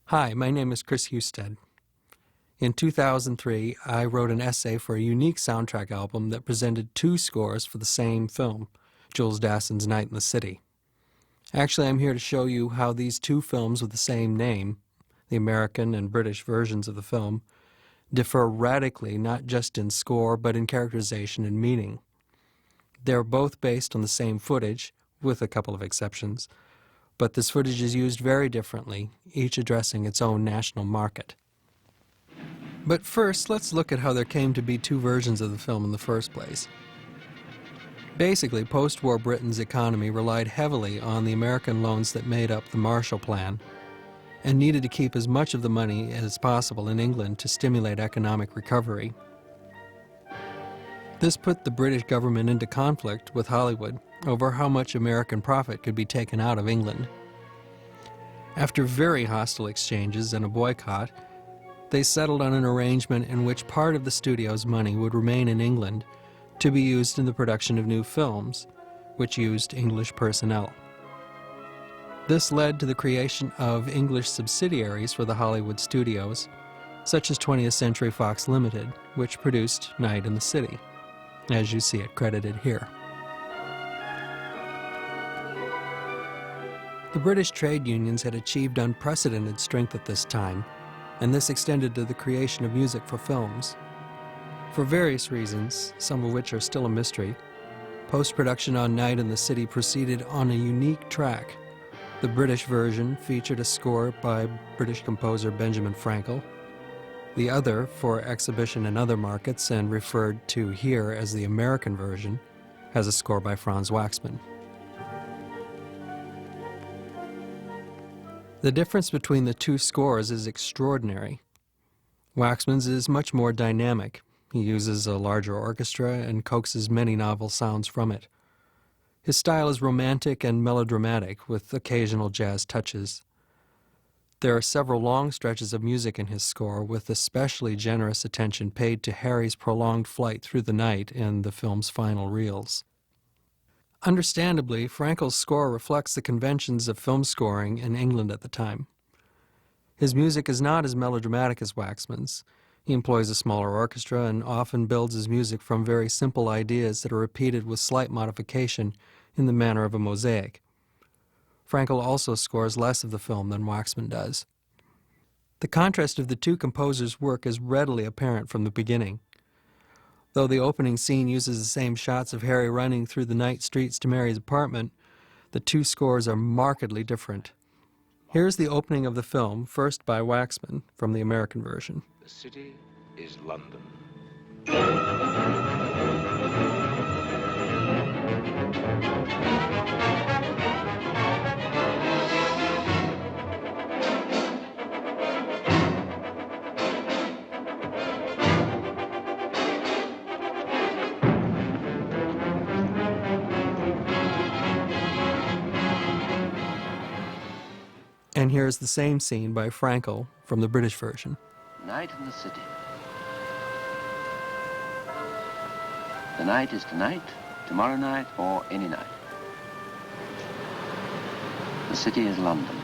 Hi, my name is Chris Husted. In 2003, I wrote an essay for a unique soundtrack album that presented two scores for the same film, Jules Dassin's Night in the City. Actually, I'm here to show you how these two films with the same name, the American and British versions of the film, differ radically not just in score but in characterization and meaning. They're both based on the same footage, with a couple of exceptions, but this footage is used very differently, each addressing its own national market. But first, let's look at how there came to be two versions of the film in the first place. Basically, post-war Britain's economy relied heavily on the American loans that made up the Marshall Plan and needed to keep as much of the money as possible in England to stimulate economic recovery. This put the British government into conflict with Hollywood over how much American profit could be taken out of England. After very hostile exchanges and a boycott, they settled on an arrangement in which part of the studio's money would remain in England to be used in the production of new films, which used English personnel. This led to the creation of English subsidiaries for the Hollywood studios, such as 20th Century Fox Limited, which produced Night in the City, as you see it credited here. The British trade unions had achieved unprecedented strength at this time, and this extended to the creation of music for films. For various reasons, some of which are still a mystery, post-production on Night in the City proceeded on a unique track. The British version featured a score by British composer Benjamin Frankel. The other, for exhibition in other markets and referred to here as the American version, has a score by Franz Waxman. The difference between the two scores is extraordinary. Waxman's is much more dynamic. He uses a larger orchestra and coaxes many novel sounds from it. His style is romantic and melodramatic, with occasional jazz touches. There are several long stretches of music in his score, with especially generous attention paid to Harry's prolonged flight through the night in the film's final reels. Understandably, Frankel's score reflects the conventions of film scoring in England at the time. His music is not as melodramatic as Waxman's. He employs a smaller orchestra and often builds his music from very simple ideas that are repeated with slight modification in the manner of a mosaic. Frankel also scores less of the film than Waxman does. The contrast of the two composers' work is readily apparent from the beginning. Though the opening scene uses the same shots of Harry running through the night streets to Mary's apartment, the two scores are markedly different. Here's the opening of the film, first by Waxman, from the American version. The city is London. And here's the same scene by Frankel from the British version. Night in the city. The night is tonight, tomorrow night, or any night. The city is London.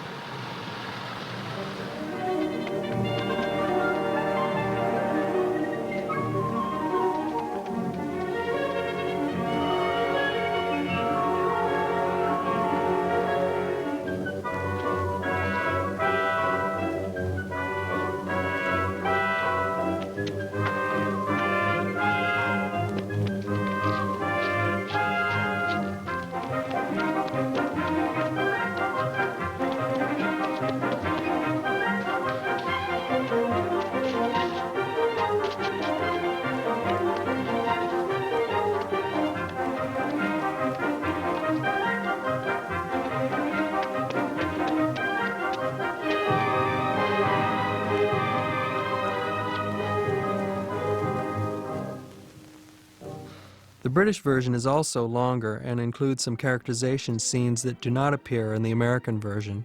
The British version is also longer and includes some characterization scenes that do not appear in the American version,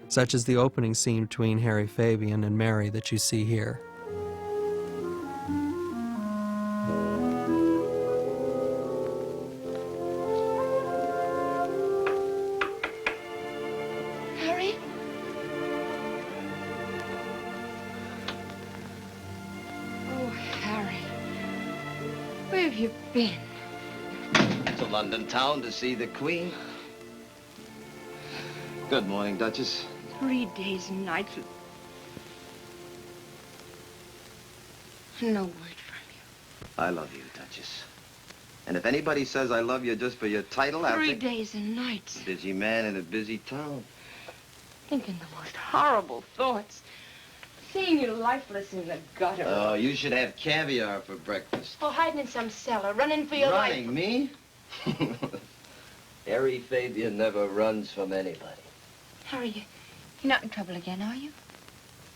such as the opening scene between Harry Fabian and Mary that you see here. have you been? To London town to see the Queen. Good morning, Duchess. 3 days and nights with... No word from you. I love you, Duchess. And if anybody says I love you just for your title, I'll 3 think... days and nights. Busy man in a busy town. Thinking the most horrible thoughts. Seeing you lifeless in the gutter. Oh, you should have caviar for breakfast. Oh, hiding in some cellar, running for your life. Running, me? Harry Fabian never runs from anybody. Harry, you're not in trouble again, are you?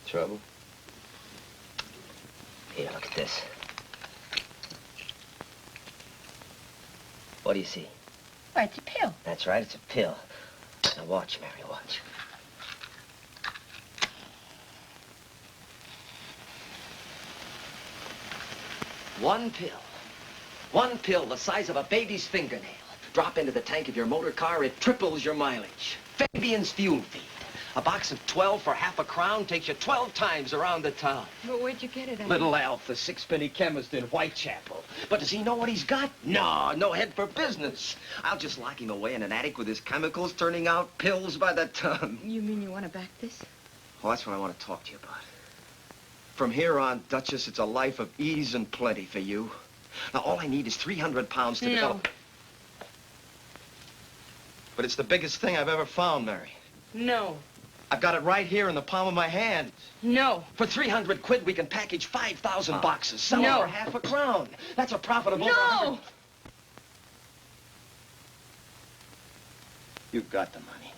Trouble? Here, look at this. What do you see? Why, it's a pill. That's right, it's a pill. Now watch, Mary, watch. One pill. One pill the size of a baby's fingernail. Drop into the tank of your motor car, it triples your mileage. Fabian's Fuel Feed. A box of 12 for half a crown takes you 12 times around the town. But where'd you get it? Little Alf, the sixpenny chemist in Whitechapel. But does he know what he's got? No head for business. I'll just lock him away in an attic with his chemicals, turning out pills by the ton. You mean you want to back this? Well, that's what I want to talk to you about. From here on, Duchess, it's a life of ease and plenty for you. Now, all I need is 300 pounds to develop... But it's the biggest thing I've ever found, Mary. No. I've got it right here in the palm of my hand. No. For 300 quid, we can package 5,000 boxes, sell them for half a crown. That's a profit of over 100... You've got the money.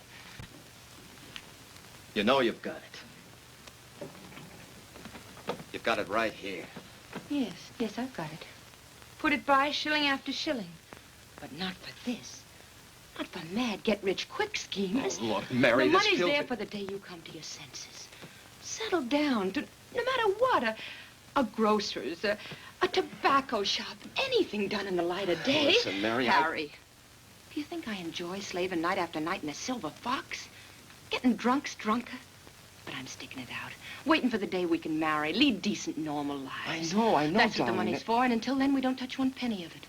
You know you've got it. You've got it right here. Yes, I've got it. Put it by shilling after shilling. But not for this. Not for mad get-rich-quick schemes. Oh, look, Mary, the this money's filthy... there for the day you come to your senses. Settle down to, no matter what, a grocer's, a tobacco shop, anything done in the light of day. Listen, Mary, Harry, do you think I enjoy slaving night after night in a silver fox? Getting drunk's drunker? But I'm sticking it out. Waiting for the day we can marry, lead decent, normal lives. I know, That's what the darling. money's for, and until then, we don't touch one penny of it.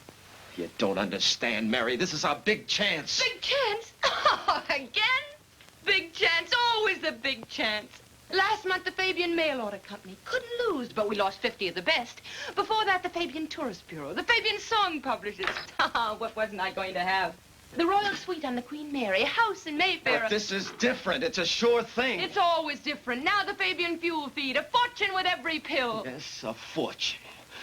You don't understand, Mary. This is our big chance. Big chance? Oh, again? Big chance, always the big chance. Last month, the Fabian Mail Order Company couldn't lose, but we lost 50 of the best. Before that, the Fabian Tourist Bureau, the Fabian Song Publishers. What wasn't I going to have? The Royal Suite on the Queen Mary, a house in Mayfair. But this is different. It's a sure thing. It's always different. Now the Fabian Fuel Feed, a fortune with every pill. Yes, a fortune.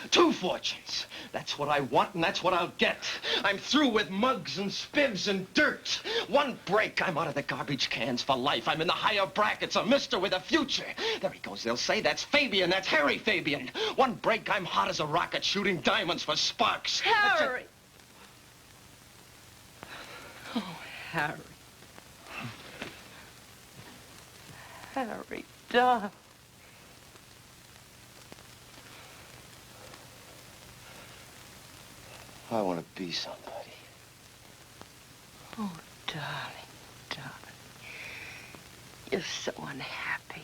2 fortunes. That's what I want, and that's what I'll get. I'm through with mugs and spivs and dirt. One break, I'm out of the garbage cans for life. I'm in the higher brackets, a mister with a future. There he goes, they'll say. That's Fabian, that's Harry Fabian. One break, I'm hot as a rocket, shooting diamonds for sparks. Harry! Oh, Harry. Harry, darling. I want to be somebody. Oh, darling, darling. You're so unhappy.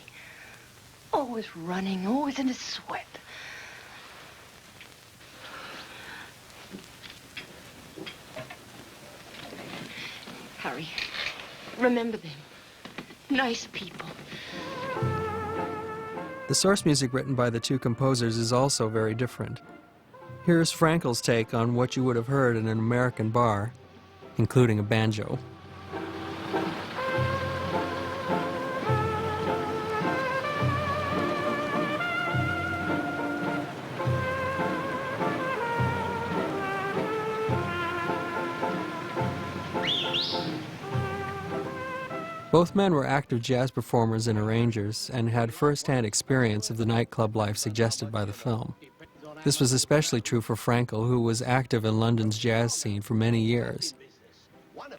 Always running, always in a sweat. Harry, remember them. Nice people. The source music written by the two composers is also very different. Here's Frankel's take on what you would have heard in an American bar, including a banjo. Both men were active jazz performers and arrangers and had first-hand experience of the nightclub life suggested by the film. This was especially true for Frankel, who was active in London's jazz scene for many years.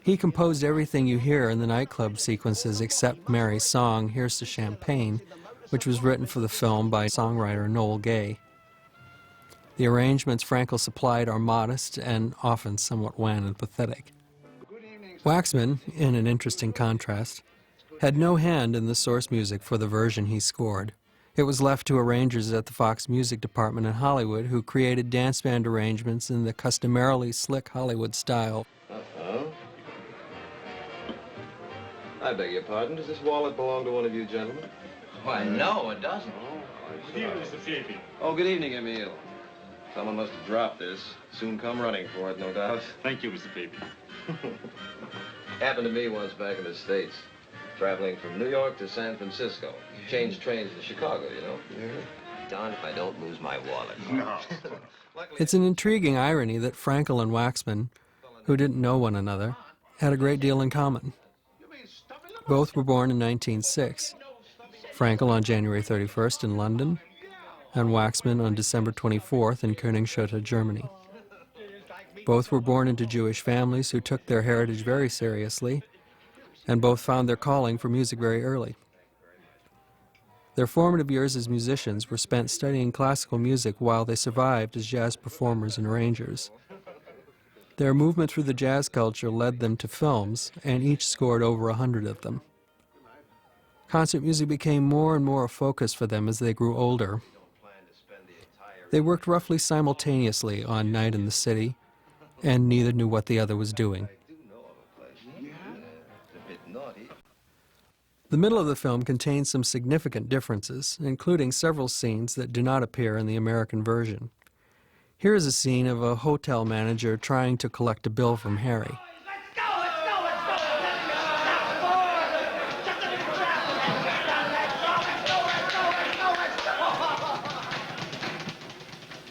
He composed everything you hear in the nightclub sequences except Mary's song, Here's to Champagne, which was written for the film by songwriter Noel Gay. The arrangements Frankel supplied are modest and often somewhat wan and pathetic. Waxman, in an interesting contrast, had no hand in the source music for the version he scored. It was left to arrangers at the Fox Music Department in Hollywood who created dance band arrangements in the customarily slick Hollywood style. Uh-oh. I beg your pardon. Does this wallet belong to one of you gentlemen? Why, no, it doesn't. Good evening, Mr. Fabian. Oh, good evening, Emile. Someone must have dropped this. Soon come running for it, no doubt. Thank you, Mr. Fabian. Happened to me once back in the States. Traveling from New York to San Francisco. Changed trains to Chicago, you know. Darn if I don't lose my wallet. No. It's an intriguing irony that Frankel and Waxman, who didn't know one another, had a great deal in common. Both were born in 1906. Frankel on January 31st in London, and Waxman on December 24th in Königshotta, Germany. Both were born into Jewish families who took their heritage very seriously, and both found their calling for music very early. Their formative years as musicians were spent studying classical music while they survived as jazz performers and arrangers. Their movement through the jazz culture led them to films, and each scored over 100 of them. Concert music became more and more a focus for them as they grew older. They worked roughly simultaneously on Night in the City, and neither knew what the other was doing. The middle of the film contains some significant differences, including several scenes that do not appear in the American version. Here is a scene of a hotel manager trying to collect a bill from Harry.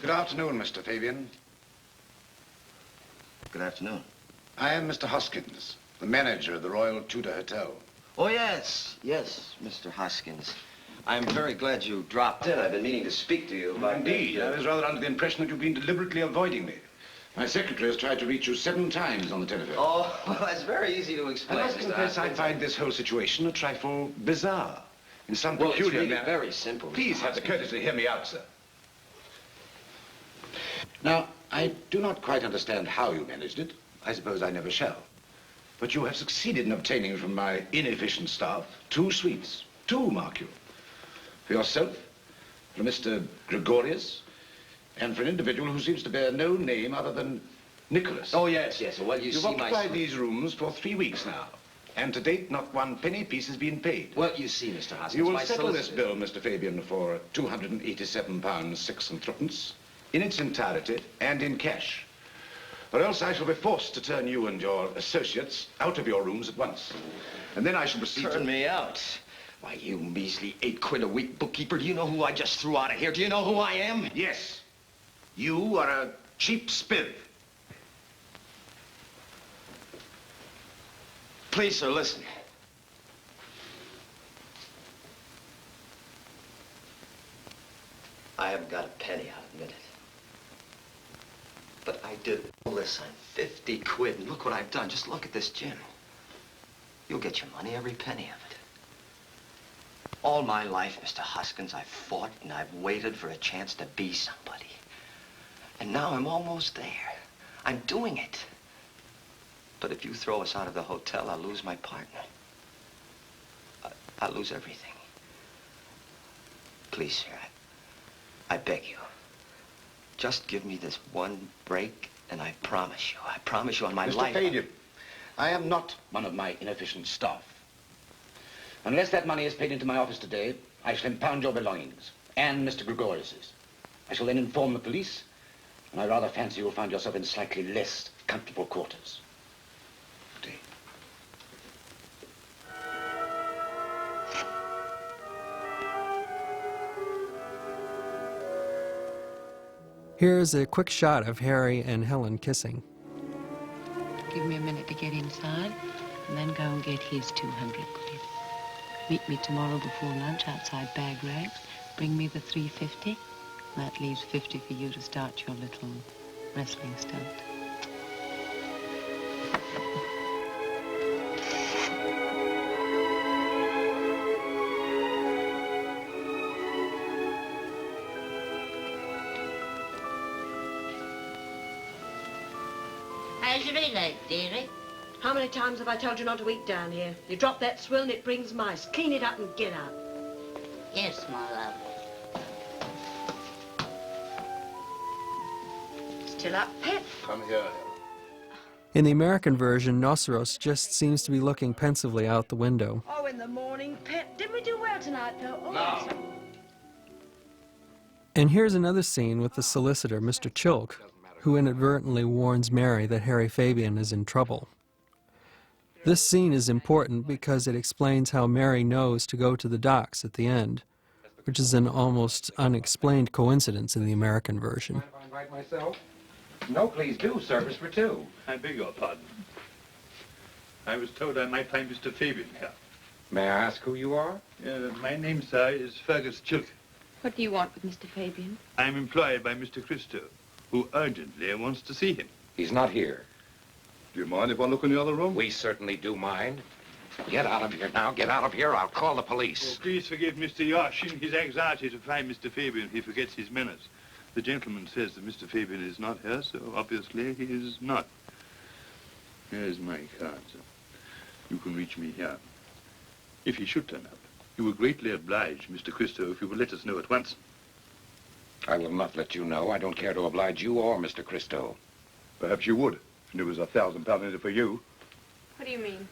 Good afternoon, Mr. Fabian. Good afternoon. I am Mr. Hoskins, the manager of the Royal Tudor Hotel. Oh, yes, Mr. Hoskins. I'm very glad you dropped in. I've been meaning to speak to you about Indeed, I was rather under the impression that you've been deliberately avoiding me. My secretary has tried to reach you 7 times on the telephone. Oh, well, that's very easy to explain, I must Mr. confess I Hoskins. find this whole situation a trifle bizarre. In some Well, it's peculiar really manner. very simple, Mr. Please have the Hoskins. courtesy to hear me out, sir. Now, I do not quite understand how you managed it. I suppose I never shall. But you have succeeded in obtaining from my inefficient staff 2 suites. 2, mark you. For yourself, for Mr. Gregorius, and for an individual who seems to bear no name other than Nicholas. Oh, yes. Well, You've occupied these rooms for 3 weeks now. And to date, not 1 penny piece has been paid. Well, you see, Mr. Hoskins, You will my settle this solicitor- bill, Mr. Fabian, for £287, 6 and 3pence, in its entirety and in cash. Or else I shall be forced to turn you and your associates out of your rooms at once. And then I shall proceed Turn to... me out. Why, you measly 8 quid a week bookkeeper, do you know who I just threw out of here? Do you know who I am? Yes. You are a cheap spiv. Please, sir, listen. I haven't got a penny, I'll admit it. But I did all this on 50 quid, and look what I've done. Just look at this gin. You'll get your money, every penny of it. All my life, Mr. Hoskins, I've fought and I've waited for a chance to be somebody. And now I'm almost there. I'm doing it. But if you throw us out of the hotel, I'll lose my partner. I'll lose everything. Please, sir, I beg you. Just give me this 1 break, and I promise you on my life... Mr. Fabian, I am not one of my inefficient staff. Unless that money is paid into my office today, I shall impound your belongings, and Mr. Gregorius's. I shall then inform the police, and I rather fancy you'll find yourself in slightly less comfortable quarters. Good day. Here's a quick shot of Harry and Helen kissing. Give me a minute to get inside, and then go and get his 200 quid. Meet me tomorrow before lunch outside Bag Rags. Bring me the 350. That leaves 50 for you to start your little wrestling stunt. How's your relay, dearie? How many times have I told you not to eat down here? You drop that swill and it brings mice. Clean it up and get out. Yes, my love. Still up, Pet? Come here. In the American version, Noceros just seems to be looking pensively out the window. Oh, in the morning, Pet. Didn't we do well tonight, though? Oh, No. And here's another scene with the solicitor, Mr. Chilk, who inadvertently warns Mary that Harry Fabian is in trouble. This scene is important because it explains how Mary knows to go to the docks at the end, which is an almost unexplained coincidence in the American version. Mind if I invite myself? No, please do. Service for two. I beg your pardon. I was told I might find Mr. Fabian here. May I ask who you are? My name, sir, is Fergus Chilk. What do you want with Mr. Fabian? I'm employed by Mr. Christo, who urgently wants to see him. He's not here. Do you mind if I look in the other room? We certainly do mind. Get out of here now. Get out of here. I'll call the Oh, police. please forgive Mr. Yosh. In his anxiety to find Mr. Fabian, he forgets his manners. The gentleman says that Mr. Fabian is not here, so obviously he is not. Here's my card, sir. You can reach me here. If he should turn up, you will greatly oblige Mr. Christo if you will let us know at once. I will not let you know. I don't care to oblige you or Mr. Christo. Perhaps you would, if there was £1,000 in it for you. What do you mean?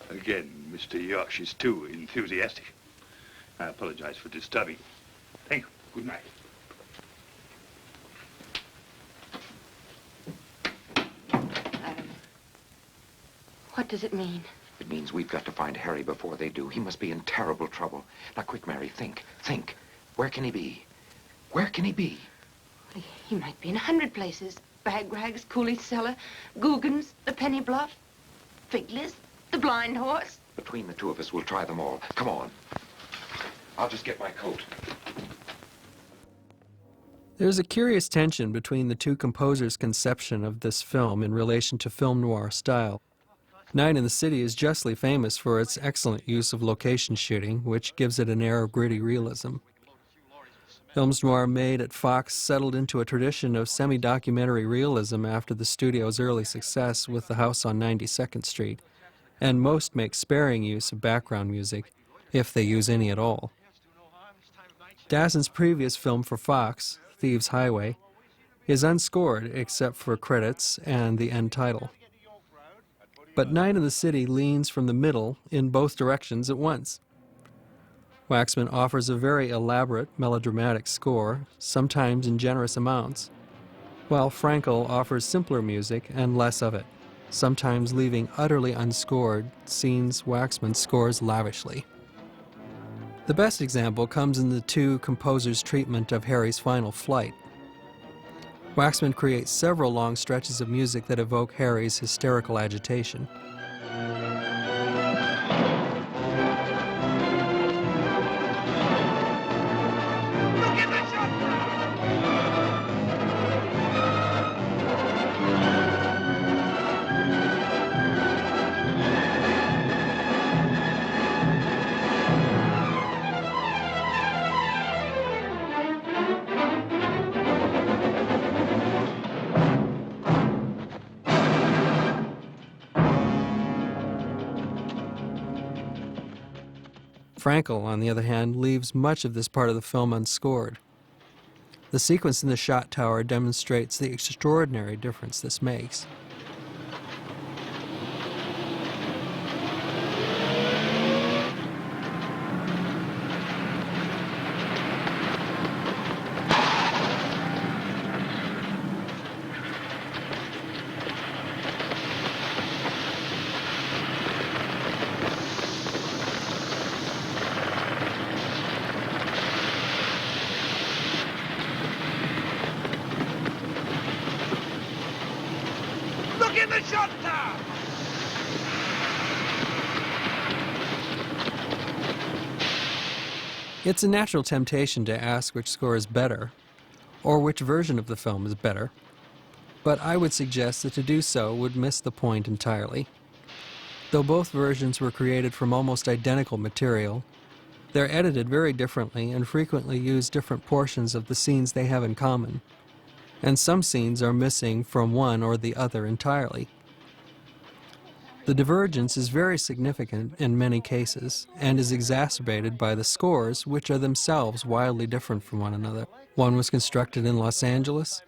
Again, Mr. Yosh is too enthusiastic. I apologize for disturbing you. Thank you. Good night. What does it mean? It means we've got to find Harry before they do. He must be in terrible trouble. Now, quick, Mary, think. Think. Where can he be? Where can he be? He might be in 100 places. Bag Rags, Cooley's Cellar, Guggen's, the Penny Bluff, Figler's, the Blind Horse. Between the two of us, we'll try them all. Come on. I'll just get my coat. There's a curious tension between the two composers' conception of this film in relation to film noir style. Night in the City is justly famous for its excellent use of location shooting, which gives it an air of gritty realism. Films noir made at Fox settled into a tradition of semi-documentary realism after the studio's early success with The House on 92nd Street, and most make sparing use of background music, if they use any at all. Dassin's previous film for Fox, Thieves' Highway, is unscored except for credits and the end title. But Night in the City leans from the middle in both directions at once. Waxman offers a very elaborate, melodramatic score, sometimes in generous amounts, while Frankel offers simpler music and less of it, sometimes leaving utterly unscored scenes Waxman scores lavishly. The best example comes in the two composers' treatment of Harry's final flight. Waxman creates several long stretches of music that evoke Harry's hysterical agitation. Frankel, on the other hand, leaves much of this part of the film unscored. The sequence in the shot tower demonstrates the extraordinary difference this makes. Look in the shot tower! It's a natural temptation to ask which score is better, or which version of the film is better, but I would suggest that to do so would miss the point entirely. Though both versions were created from almost identical material, they're edited very differently and frequently use different portions of the scenes they have in common, and some scenes are missing from one or the other entirely. The divergence is very significant in many cases and is exacerbated by the scores, which are themselves wildly different from one another. One was constructed in Los Angeles,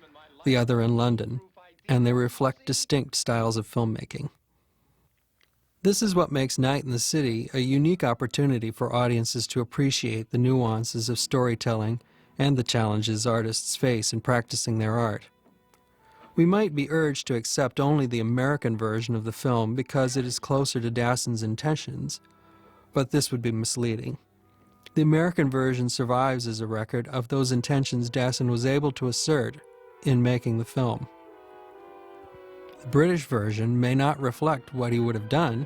the other in London, and they reflect distinct styles of filmmaking. This is what makes Night in the City a unique opportunity for audiences to appreciate the nuances of storytelling and the challenges artists face in practicing their art. We might be urged to accept only the American version of the film because it is closer to Dasson's intentions, but this would be misleading. The American version survives as a record of those intentions Dasson was able to assert in making the film. The British version may not reflect what he would have done,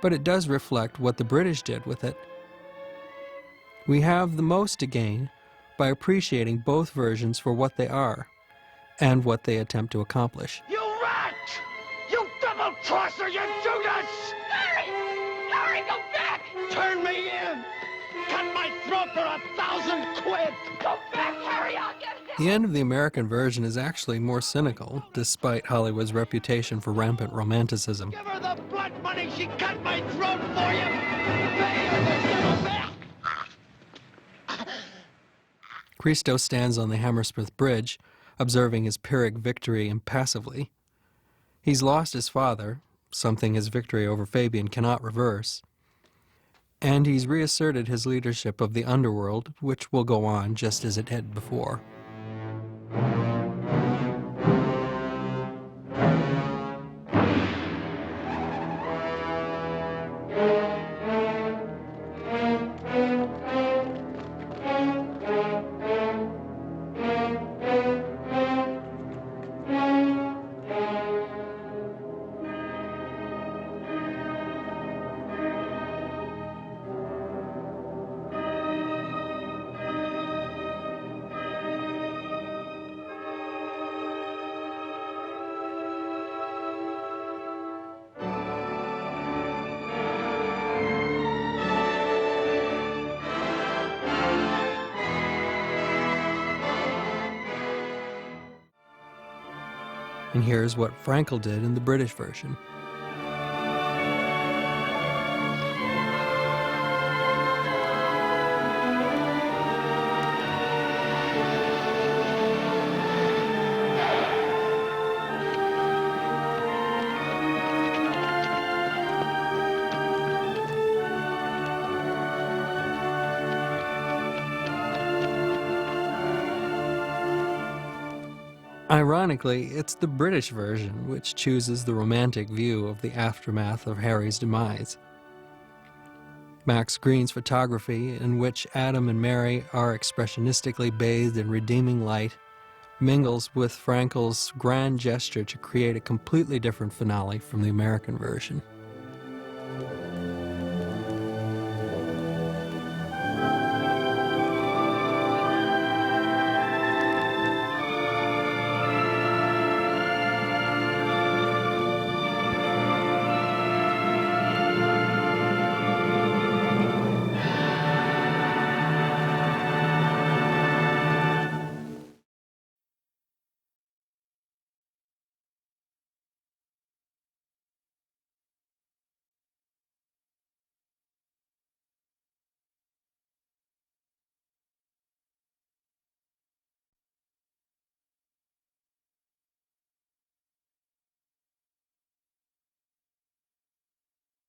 but it does reflect what the British did with it. We have the most to gain by appreciating both versions for what they are and what they attempt to accomplish. You rat! You double-crosser, you Judas! Harry! Harry, go back! Turn me in! Cut my throat for $1,000 quid! Go back, Harry, I'll get it! The end of the American version is actually more cynical, despite Hollywood's reputation for rampant romanticism. Give her the blood money she cut my throat for you! Pay her the devil back! Christo stands on the Hammersmith Bridge, observing his Pyrrhic victory impassively. He's lost his father, something his victory over Fabian cannot reverse, and he's reasserted his leadership of the underworld, which will go on just as it had before. And here's what Frankel did in the British version. Ironically, it's the British version which chooses the romantic view of the aftermath of Harry's demise. Max Green's photography, in which Adam and Mary are expressionistically bathed in redeeming light, mingles with Frankel's grand gesture to create a completely different finale from the American version.